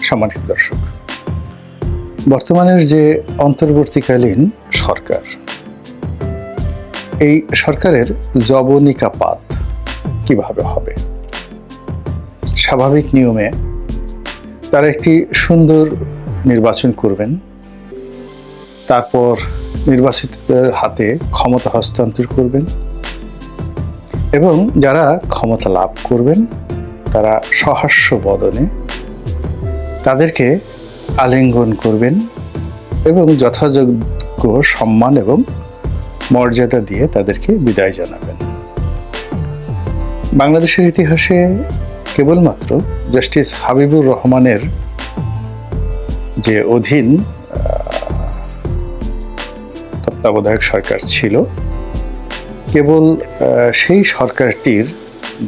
সম্মানিত দর্শক, বর্তমানের যে অন্তর্বর্তীকালীন সরকার, এই সরকারের যবনিকাপাত কিভাবে হবে? স্বাভাবিক নিয়মে তারা একটি সুন্দর নির্বাচন করবেন, তারপর নির্বাচিতদের হাতে ক্ষমতা হস্তান্তর করবেন এবং যারা ক্ষমতা লাভ করবেন তারা সহাস্য বদনে তাদেরকে আলিঙ্গন করবেন এবং যথাযোগ্য সম্মান এবং মর্যাদা দিয়ে তাদেরকে বিদায় জানাবেন। বাংলাদেশের ইতিহাসে কেবলমাত্র জাস্টিস হাবিবুর রহমানের যে অধীন তত্ত্বাবধায়ক সরকার ছিল, কেবল সেই সরকারটির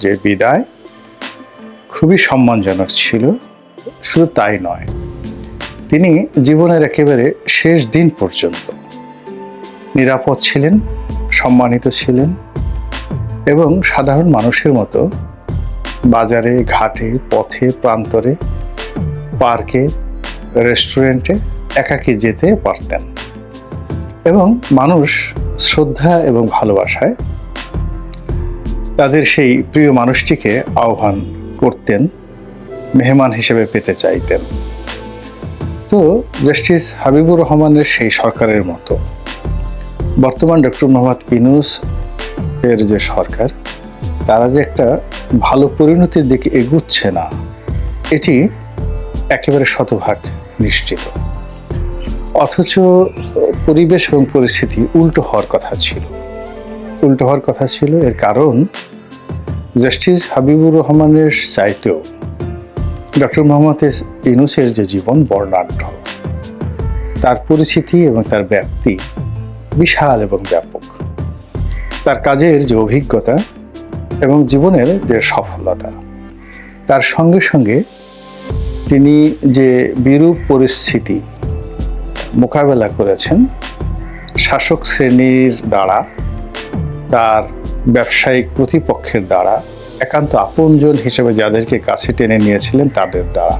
যে বিদায় খুবই সম্মানজনক ছিল। শুধু তাই নয়, তিনি জীবনের একেবারে শেষ দিন পর্যন্ত নিরাপদ ছিলেন, সম্মানিত ছিলেন এবং সাধারণ মানুষের মতো বাজারে, ঘাটে, পথে, প্রান্তরে, পার্কে, রেস্টুরেন্টে একাকী যেতে পারতেন এবং মানুষ শ্রদ্ধা এবং ভালোবাসায় তাদের সেই প্রিয় মানুষটিকে আহ্বান করতেন, মেহমান হিসেবে পেতে চাইতেন। তো জাস্টিস হাবিবুর রহমানের সেই সরকারের মতো বর্তমান ডক্টর মোহাম্মদ ইউনূস এর যে সরকার, তারা যে একটা ভালো পরিণতির দিকে এগুচ্ছে না, এটি একেবারে শতভাগ নিশ্চিত। অথচ পরিবেশ এবং পরিস্থিতি উল্টো হওয়ার কথা ছিল। এর কারণ জাস্টিস হাবিবুর রহমানের চাইতেও ডক্টর মোহাম্মদ ইউনূসের যে জীবন বর্ণাঢ্য, তার পরিচিতি এবং তার ব্যাপ্তি বিশাল এবং ব্যাপক। তার কাজের যে অভিজ্ঞতা এবং জীবনের যে সফলতা, তার সঙ্গে সঙ্গে তিনি যে বিরূপ পরিস্থিতি মোকাবেলা করেছেন শাসক শ্রেণীর দ্বারা, তার ব্যবসায়িক প্রতিপক্ষের দ্বারা, একান্ত আপনজন হিসেবে যাদেরকে কাছে টেনে নিয়েছিলেন তাদের দ্বারা।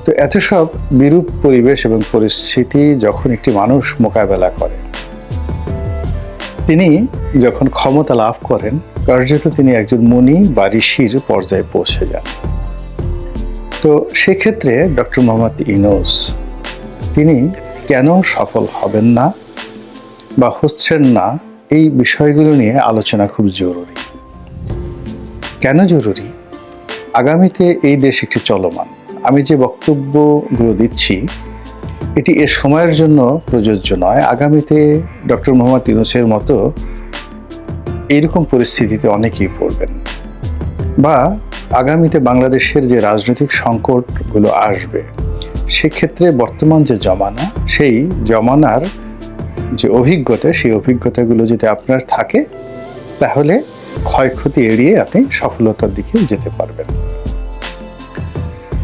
তো এত সব বিরূপ পরিবেশ এবং পরিস্থিতি যখন একটি মানুষ মোকাবেলা করে, তিনি যখন ক্ষমতা লাভ করেন, কার্যত তিনি একজন মুনি বা ঋষির পর্যায়ে পৌঁছে যান। তো সেক্ষেত্রে ডক্টর মোহাম্মদ ইউনূস তিনি কেন সফল হবেন না বা হচ্ছেন না, এই বিষয়গুলো নিয়ে আলোচনা খুব জরুরি। কেন জরুরি? আগামীতে এই দেশ একটি চলমান। আমি যে বক্তব্যগুলো দিচ্ছি এটি এ সময়ের জন্য প্রযোজ্য নয়। আগামীতে ডক্টর মোহাম্মদ ইউনূসের মতো এইরকম পরিস্থিতিতে অনেকেই পড়বেন, বা আগামীতে বাংলাদেশের যে রাজনৈতিক সংকটগুলো আসবে, সেক্ষেত্রে বর্তমান যে জমানা, সেই জমানার যে অভিজ্ঞতা, সেই অভিজ্ঞতাগুলো যদি আপনার থাকে, তাহলে ক্ষয়ক্ষতি এড়িয়ে আপনি সফলতার দিকে যেতে পারবেন।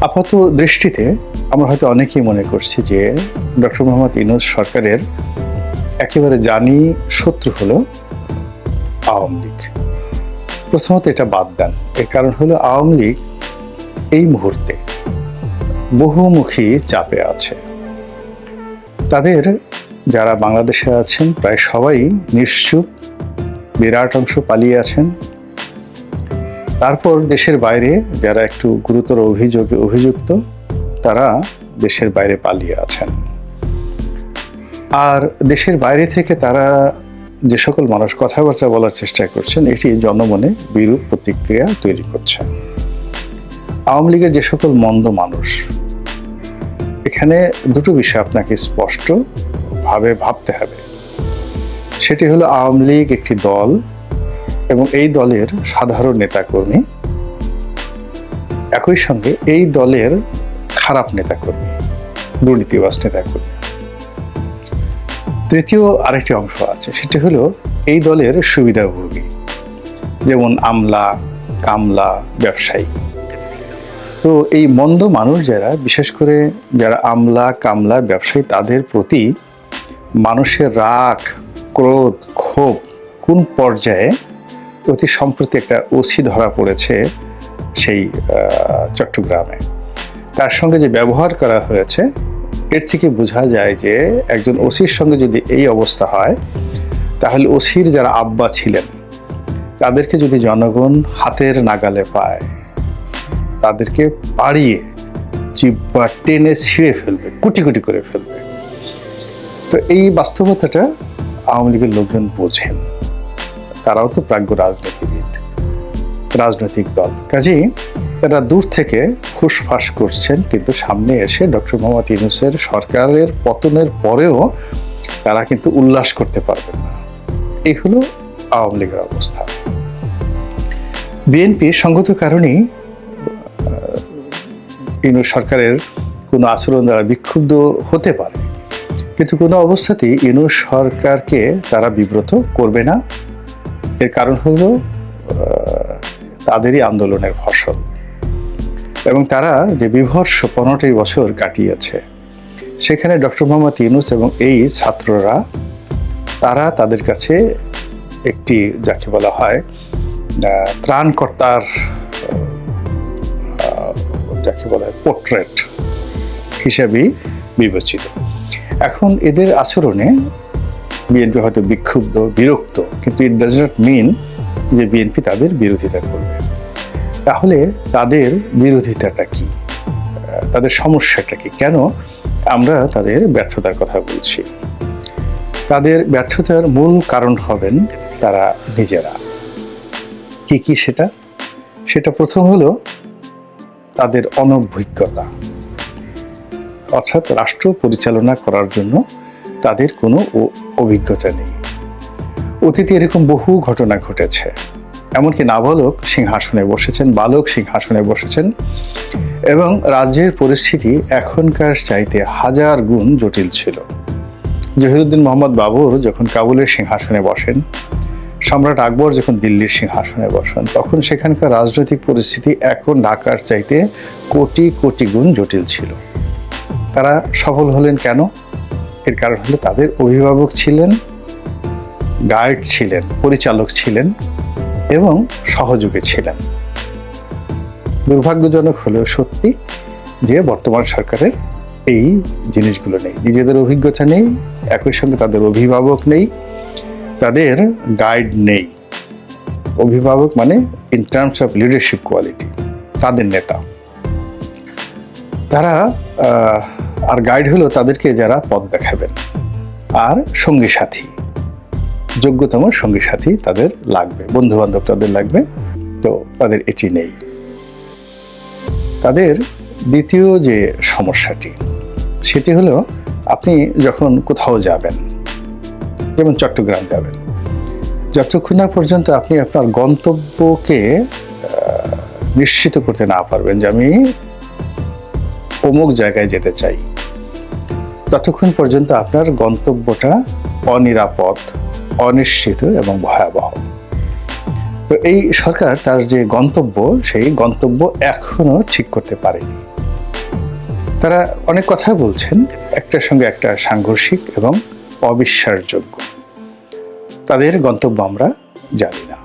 আপাত দৃষ্টিতে আমরা হয়তো অনেকেই মনে করছি যে ডক্টর মোহাম্মদ ইউনূস সরকারের একেবারে জানি শত্রু হলো আওয়ামী লীগ। প্রথমত এটা বাদ দেন। এর কারণ হলো আওয়ামী লীগ এই মুহূর্তে বহুমুখী চাপে আছে। তাদের যারা বাংলাদেশে আছেন প্রায় সবাই নিশ্চুপ, বিরাট অংশ পালিয়ে আছেন। তারপর দেশের বাইরে যারা একটু গুরুতর অভিযোগে অভিযুক্ত, তারা দেশের বাইরে পালিয়ে আছেন। আর দেশের বাইরে থেকে তারা যে সকল মানুষ কথাবার্তা বলার চেষ্টা করছেন, এটি জনমনে বিরূপ প্রতিক্রিয়া তৈরি করছে। আওয়ামী লীগের যে সকল মন্দ মানুষ, এখানে দুটো বিষয় আপনাকে স্পষ্টভাবে ভাবতে হবে। সেটি হলো আওয়ামী লীগ একটি দল এবং এই দলের সাধারণ নেতাকর্মী, একই সঙ্গে এই দলের খারাপ নেতাকর্মী, দুর্নীতিবাজ নেতাকর্মী। তৃতীয় আরেকটি অংশ আছে, সেটি হলো এই দলের সুবিধাভোগী, যেমন আমলা, কামলা, ব্যবসায়ী। তো এই মন্দ মানুষ যারা, বিশেষ করে যারা আমলা, কামলা, ব্যবসায়ী, তাদের প্রতি মানুষের রাগ, ক্রোধ, ক্ষোভ কোন পর্যায়ে, অতি সম্প্রতি একটা ওসি ধরা পড়েছে সেই চট্টগ্রামে। তার সঙ্গে যে ব্যবহার করা হয়েছে, এর থেকে বোঝা যায় যে একজন ওসির সঙ্গে যদি এই অবস্থা হয়, তাহলে ওসির যারা আব্বা ছিলেন তাদেরকে যদি জনগণ হাতের নাগালে পায়, তাদেরকে পাড়িয়ে জিহ্বা টেনে ছিঁড়ে ফেলবে, কুটি কুটি করে ফেলবে। তো এই বাস্তবতাটা আওয়ামী লীগের লোকজন বোঝেন, তারাও তো প্রাজ্ঞ রাজনীতিবিদ, রাজনৈতিক দল, কাজেই তারা দূর থেকে ফুসফাস করছেন, কিন্তু সামনে এসে ডক্টর মোহাম্মদ ইউনূসের সরকারের পতনের পরেও তারা কিন্তু উল্লাস করতে পারবেন না। এই হলো আওয়ামী লীগের অবস্থা। বিএনপি সঙ্গত কারণেই ইউনূস সরকারের কোনো আচরণ দ্বারা বিক্ষুব্ধ হতে পারে, কিন্তু কোনো অবস্থাতেই ইউনূস সরকারকে তারা বিব্রত করবে না। এর কারণ হলো তাদেরই আন্দোলনের ফসল, এবং তারা যে বিভৎস 15টি বছর কাটিয়েছে, সেখানে ডক্টর মোহাম্মদ ইউনূস এবং এই ছাত্ররা তারা তাদের কাছে একটি যাকে বলা হয় ত্রাণকর্তার যাকে বলা হয় পোর্ট্রেট হিসেবেই বিবেচিত। এখন এদের আচরণে বিএনপি হয়তো বিক্ষুব্ধ, বিরক্ত, কিন্তু ইট ডাজ নট মিন যে বিএনপি তাদের বিরোধিতা করবে। তাহলে তাদের বিরোধিতাটা কি, তাদের সমস্যাটা কি, কেন আমরা তাদের ব্যর্থতার কথা বলছি? তাদের ব্যর্থতার মূল কারণ হবেন তারা নিজেরা। কি কি সেটা প্রথম হলো তাদের অনভিজ্ঞতা, অর্থাৎ রাষ্ট্র পরিচালনা করার জন্য তাদের কোনো অভিজ্ঞতা নেই। অতীতে এরকম বহু ঘটনা ঘটেছে, এমনকি নাবালক সিংহাসনে বসেছেন, বালক সিংহাসনে বসেছেন, এবং রাজ্যের পরিস্থিতি এখনকার চাইতে 1000 গুণ জটিল ছিল। জহিরুদ্দিন মোহাম্মদ বাবর যখন কাবুলের সিংহাসনে বসেন, সম্রাট আকবর যখন দিল্লির সিংহাসনে বসেন, তখন সেখানকার রাজনৈতিক পরিস্থিতি এখন ঢাকার চাইতে কোটি কোটি গুণ জটিল ছিল। তারা সফল হলেন কেন? এর কারণ হলো তাদের অভিভাবক ছিলেন, গাইড ছিলেন, পরিচালক ছিলেন এবং সহযোগী ছিলেন। দুর্ভাগ্যজনক হলেও সত্যি যে বর্তমান সরকারের এই জিনিসগুলো নেই, নিজেদের অভিজ্ঞতা নেই, একই সঙ্গে তাদের অভিভাবক নেই, তাদের গাইড নেই। অভিভাবক মানে in terms of leadership quality, তাদের নেতা। তারা আর গাইড হলো তাদেরকে যারা পথ দেখাবেন, আর সঙ্গী সাথী, যোগ্যতম সঙ্গী সাথী তাদের লাগবে, বন্ধু বান্ধব তাদের লাগবে, তো তাদের এটি নেই। তাদের দ্বিতীয় যে সমস্যাটি, সেটি হলো আপনি যখন কোথাও যাবেন, যেমন চট্টগ্রাম যাবেন, যতক্ষণ না পর্যন্ত আপনি আপনার গন্তব্যকে নিশ্চিত করতে না পারবেন যে আমি অমুক জায়গায় যেতে চাই, ততক্ষণ পর্যন্ত আপনার গন্তব্যটা অনিরাপদ, অনিশ্চিত এবং ভয়াবহ। তো এই সরকার তার যে গন্তব্য, সেই গন্তব্য এখনো ঠিক করতে পারেনি। তারা অনেক কথা বলছেন, একটার সঙ্গে একটা সাংঘর্ষিক এবং অবিশ্বাসযোগ্য। তাদের গন্তব্য আমরা জানি না।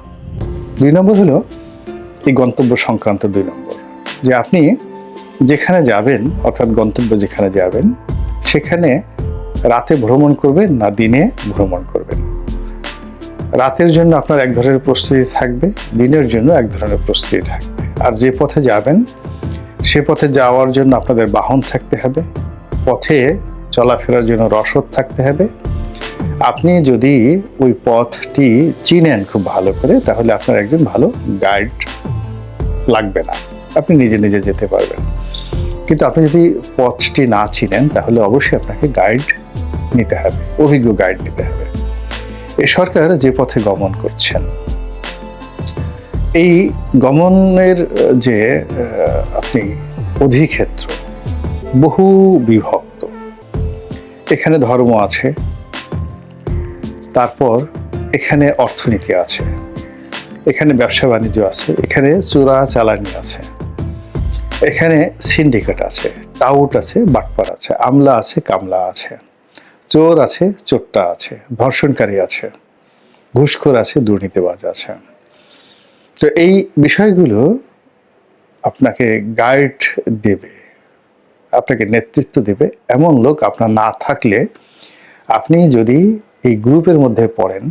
2 নম্বর হলো এই গন্তব্য সংক্রান্ত 2 নম্বর, যে আপনি যেখানে যাবেন, অর্থাৎ গন্তব্য যেখানে যাবেন, সেখানে রাতে ভ্রমণ করবেন না দিনে ভ্রমণ করবেন। রাতের জন্য আপনার এক ধরনের প্রস্তুতি থাকবে, দিনের জন্য এক ধরনের প্রস্তুতি থাকবে। আর যে পথে যাবেন, সে পথে যাওয়ার জন্য আপনাদের বাহন থাকতে হবে, পথে চলাফেরার জন্য রসদ থাকতে হবে। আপনি যদি ওই পথটি চিনেন খুব ভালো করে, তাহলে আপনার একজন ভালো গাইড লাগবে না, আপনি নিজে নিজে যেতে পারবেন। কিন্তু আপনি যদি পথটি না চিনেন, তাহলে অবশ্যই আপনাকে গাইড নিতে হবে, অভিজ্ঞ গাইড নিতে হবে। এই সরকার যে পথে গমন করছেন, এই গমনের যে আপনি অধিক্ষেত্র বহু বিভক্ত। এখানে ধর্ম আছে, তারপর এখানে অর্থনীতি আছে, এখানে ব্যবসা বাণিজ্য আছে, এখানে চোরা চালানি আছে, এখানে সিন্ডিকেট আছে, টাউট আছে, বাটপার আছে, আমলা আছে, কামলা আছে, চোর আছে, চোরটা আছে, ধর্ষণকারী আছে, ঘুষখোর আছে, দুর্নীতিবাজ আছে। তো এই বিষয়গুলো আপনাকে গাইড দেবে, আপনাকে নেতৃত্ব দেবে এমন লোক আপনার না থাকলে আপনি যদি এই গ্রুপের মধ্যে পড়েন,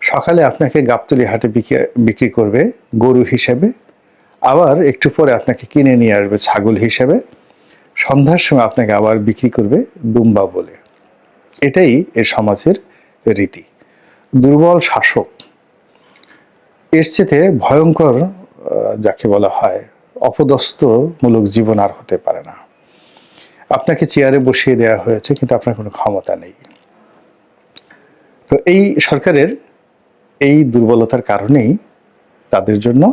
সকালে আপনাকে গাবতলী হাটে বিক্রি করবে গরু হিসেবে, আবার একটু পরে আপনাকে কিনে নিয়ে আসবে ছাগল হিসেবে, সন্ধ্যার সময় আপনাকে আবার বিক্রি করবে দুম্বা বলে। এটাই এর সমাজের রীতি। দুর্বল শাসক এর চেয়ে ভয়ঙ্কর যাকে বলা হয় অপদস্থমূলক জীবন আর হতে পারে না। আপনাকে চেয়ারে বসিয়ে দেওয়া হয়েছে কিন্তু আপনার কোনো ক্ষমতা নেই। তো এই সরকারের এই দুর্বলতার কারণেই তাদের জন্য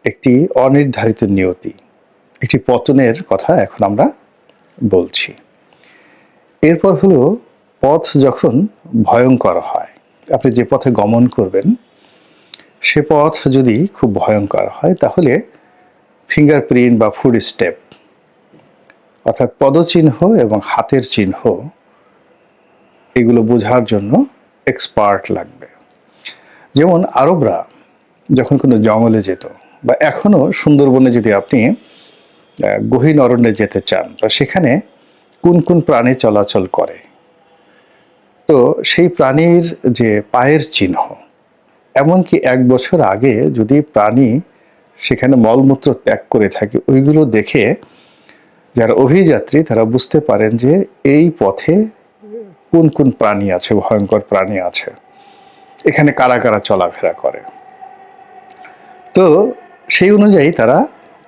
একটি অনির্ধারিত নিয়তি, একটি পতনের কথা এখন আমরা বলছি। এরপর হলো পথ যখন ভয়ঙ্কর হয়, আপনি যে পথে গমন করবেন সে পথ যদি খুব ভয়ঙ্কর হয় তাহলে ফিঙ্গারপ্রিন্ট বা ফুড স্টেপ অর্থাৎ পদচিহ্ন এবং হাতের চিহ্ন এগুলো বোঝার জন্য এক্সপার্ট লাগবে। যেমন আরবরা যখন কোনো জঙ্গলে যেত বা এখনো সুন্দরবনে যদি আপনি গহীন অরণ্যে যেতে চান তো সেখানে কোন কোন প্রাণী চলাচল করে, তো সেই প্রাণীর যে পায়ের চিহ্ন, এমনকি 1 বছর আগে যদি প্রাণী সেখানে মলমূত্র ত্যাগ করে থাকে ওইগুলো দেখে যারা অভিযাত্রী তারা বুঝতে পারেন যে এই পথে কোন কোন প্রাণী আছে, ভয়ঙ্কর প্রাণী আছে, এখানে কারা কারা চলাফেরা করে। তো সেই অনুযায়ী তারা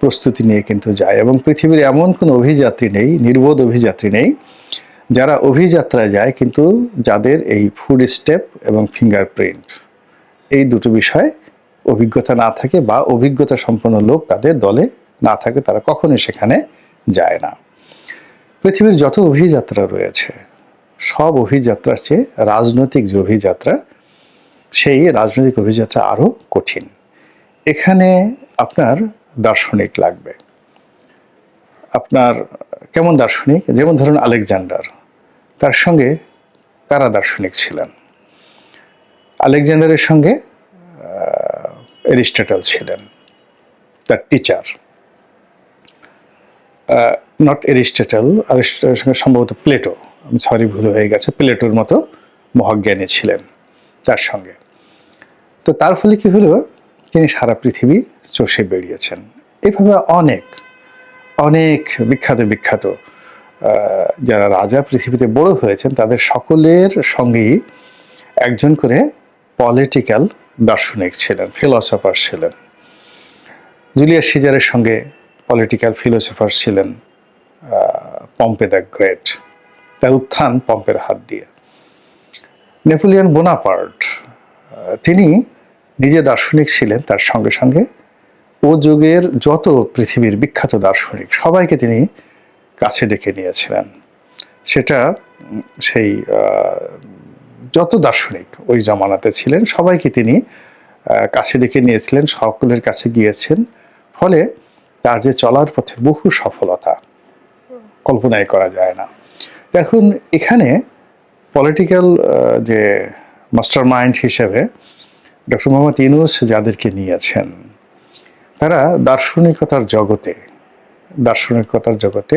প্রস্তুতি নিয়ে কিন্তু যায় এবং পৃথিবীর এমন কোনো অভিযাত্রী নেই, নির্বোধ অভিযাত্রী নেই যারা অভিযাত্রায় যায় কিন্তু যাদের এই ফুড স্টেপ এবং ফিঙ্গারপ্রিন্ট এই দুটো বিষয় অভিজ্ঞতা না থাকে বা অভিজ্ঞতা সম্পন্ন লোক তাদের দলে না থাকে, তারা কখনোই সেখানে যায় না। পৃথিবীর যত অভিযাত্রা রয়েছে সব অভিযাত্রার চেয়ে রাজনৈতিক যে অভিযাত্রা সেই রাজনৈতিক অভিযাত্রা আরও কঠিন। এখানে আপনার দার্শনিক লাগবে। আপনার কেমন দার্শনিক? যেমন ধরুন আলেকজান্ডার, তার সঙ্গে কারা দার্শনিক ছিলেন? আলেকজান্ডারের সঙ্গে এরিস্টটল ছিলেন, তার টিচার। নট এরিস্টটল, এরিস্টটলের সঙ্গে সম্ভবত প্লেটো, আমি সরি ভুল হয়ে গেছে, প্লেটোর মতো মহাজ্ঞানী ছিলেন তার সঙ্গে। তো তার ফলে কি হলো, তিনি সারা পৃথিবী চষে বেরিয়েছেন। এভাবে অনেক অনেক বিখ্যাত বিখ্যাত যারা রাজা পৃথিবীতে বড় হয়েছেন তাদের সকলের সঙ্গেই একজন করে পলিটিক্যাল দার্শনিক ছিলেন, ফিলসফার ছিলেন। জুলিয়াস সিজারের সঙ্গে পলিটিক্যাল ফিলোসফার ছিলেন পম্পে দ্য গ্রেট, তার উত্থান পম্পের হাত দিয়ে। নেপোলিয়ন বোনাপার্ট, তিনি নিজে দার্শনিক ছিলেন, তার সঙ্গে সঙ্গে ও যুগের যত পৃথিবীর বিখ্যাত দার্শনিক সবাইকে তিনি কাছে ডেকে নিয়েছিলেন। সেটা সেই যত দার্শনিক ওই জামানাতে ছিলেন সবাইকে তিনি কাছে ডেকে নিয়েছিলেন, সকলের কাছে গিয়েছেন। ফলে তার যে চলার পথে বহু সফলতা কল্পনাই করা যায় না। এখন এখানে পলিটিক্যাল যে মাস্টার মাইন্ড হিসেবে ডক্টর মোহাম্মদ ইউনূস যাদেরকে নিয়েছেন তারা দার্শনিকতার জগতে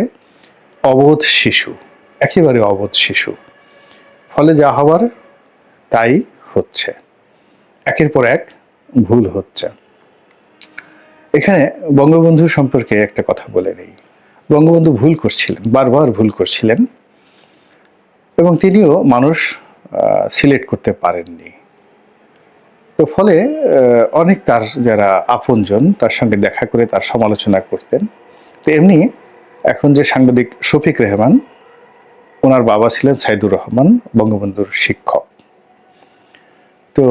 অবোধ শিশু, একেবারে অবোধ শিশু। ফলে যা হবার তাই হচ্ছে, একের পর এক ভুল হচ্ছে। এখানে বঙ্গবন্ধু সম্পর্কে একটা কথা বলে নেই। বঙ্গবন্ধু ভুল করছিলেন, বারবার ভুল করছিলেন এবং তিনিও মানুষ সিলেক্ট করতে পারেননি। তো ফলে অনেক তার যারা আপনজন তার সঙ্গে দেখা করে তার সমালোচনা করতেন। তো এমনি এখন যে সাংবাদিক শফিক রেহমান, ওনার বাবা ছিলেন সাইদুর রহমান, বঙ্গবন্ধুর শিক্ষক। তো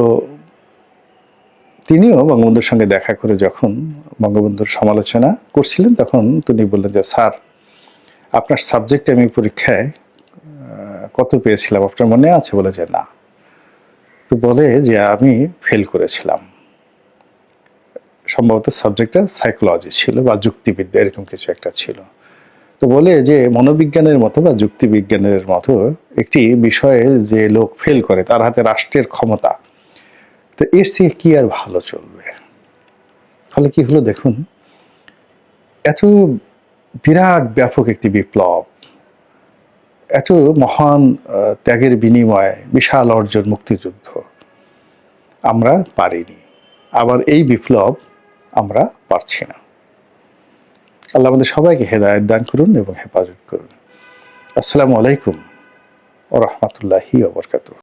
তিনিও বঙ্গবন্ধুর সঙ্গে দেখা করে যখন বঙ্গবন্ধুর সমালোচনা করছিলেন তখন তিনি বললেন যে স্যার, আপনার সাবজেক্টে আমি পরীক্ষায় কত পেয়েছিলাম আপনার মনে আছে? বলে যে না। তো বলে যে আমি ফেল করেছিলাম, সম্ভবত সাবজেক্টটা সাইকোলজি ছিল বা যুক্তিবিদ্যা এরকম কিছু একটা ছিল। তো বলে যে মনোবিজ্ঞানের মতো বা যুক্তিবিজ্ঞানের মতো একটি বিষয়ে যে লোক ফেল করে তার হাতে রাষ্ট্রের ক্ষমতা, তো এর চেয়ে কি আর ভালো চলবে। ফলে কি হলো দেখুন, এত বিরাট ব্যাপক একটি বিপ্লব, এত মহান ত্যাগের বিনিময়ে বিশাল অর্জন মুক্তিযুদ্ধ আমরা পারিনি। আবার এই বিপ্লব আমরা পারছি না। আল্লাহ আমাদের সবাইকে হেদায়েত দান করুন এবং হেফাজত করুন। আসসালামু আলাইকুম ওয়া রাহমাতুল্লাহি ওয়া বারাকাতুহু।